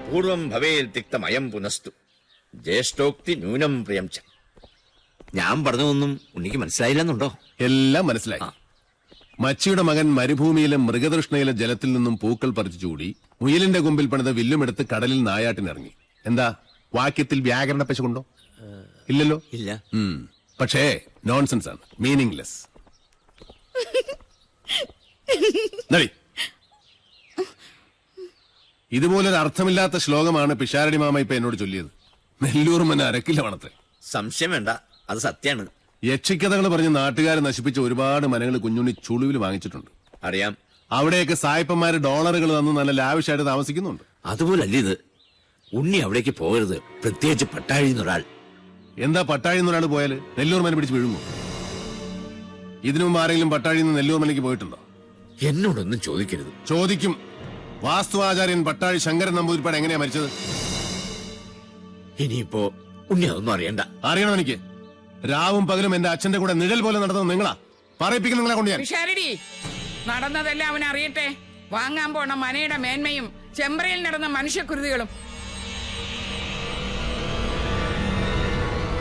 പൂർവം ഭവേൽത്തിക്തമയം പുനസ്തു ജ്യേഷ്ഠോക്തി ന്യൂനം പ്രിയം ച. ഞാൻ പറഞ്ഞതൊന്നും ഉണ്ണിക്ക് മനസ്സിലായില്ലെന്നുണ്ടോ? എല്ലാം മനസ്സിലായി. മച്ചിയുടെ മകൻ മരുഭൂമിയിലെ മൃഗതൃഷ്ണയിലെ ജലത്തിൽ നിന്നും പൂക്കൾ പറിച്ചു ചൂടി മുയലിന്റെ കൊമ്പിൽ പണിത വില്ലുമെടുത്ത് കടലിൽ നായാട്ടിനിറങ്ങി. എന്താ വാക്യത്തിൽ വ്യാകരണ പശ കൊണ്ടോ? ഇല്ലല്ലോ. ഇല്ല. പക്ഷേ നോൺസെൻസ് ആണ്, മീനിംഗ്ലെസ്. ഇതുപോലൊരു അർത്ഥമില്ലാത്ത ശ്ലോകമാണ് പിഷാരടി മാമ ഇപ്പൊ എന്നോട് ചൊല്ലിയത്. നെല്ലൂർ മന അരക്കില്ല വണത്രേ. സംശയം വേണ്ട, അത് സത്യാണ്. യക്ഷിക്കഥകൾ പറഞ്ഞ് നാട്ടുകാരെ നശിപ്പിച്ച ഒരുപാട് മനകൾ കുഞ്ഞുണ്ണി ചുളുവിൽ വാങ്ങിച്ചിട്ടുണ്ട്. അറിയാം. അവിടെയൊക്കെ സായിപ്പന്മാര് ഡോളറുകൾ തന്ന് നല്ല ലാവിഷായിട്ട് താമസിക്കുന്നുണ്ട്. അതുപോലല്ല ഇത്. ഉണ്ണി അവിടേക്ക് പോകരുത്, പ്രത്യേകിച്ച് പട്ടാഴിന്നൊരാൾ. എന്താ പട്ടാഴിന്നൊരാൾ പോയാല് നെല്ലൂർ മന പിടിച്ച് വീഴുമോ? ഇതിനു മുമ്പ് ആരെങ്കിലും പട്ടാഴിന്ന് നെല്ലൂർ മനയ്ക്ക് പോയിട്ടുണ്ടോ? എന്നോടൊന്നും ചോദിക്കരുത്. ചോദിക്കും. വാസ്തുവാചാര്യൻ പട്ടാഴി ശങ്കരൻ നമ്പൂതിരിപ്പാട് എങ്ങനെയാ മരിച്ചത്? ഇനിയിപ്പോ ഉണ്ണി അതൊന്നും അറിയണ്ട. അറിയണം എനിക്ക്. രാവും പകലും എന്റെ അച്ഛന്റെ കൂടെ നിഴൽ പോലെ നടന്നത് നിങ്ങളാ. പറയിപ്പിക്കുന്ന നിങ്ങളെ കൊണ്ട് ഞാൻ. പിഷാരടി, നടന്നതെല്ലാം അവൻ അറിയട്ടെ. വാങ്ങാൻ പോണ മനയുടെ മേന്മയും ചെമ്പ്രയിൽ നടന്ന മനുഷ്യക്കുരുതികളും.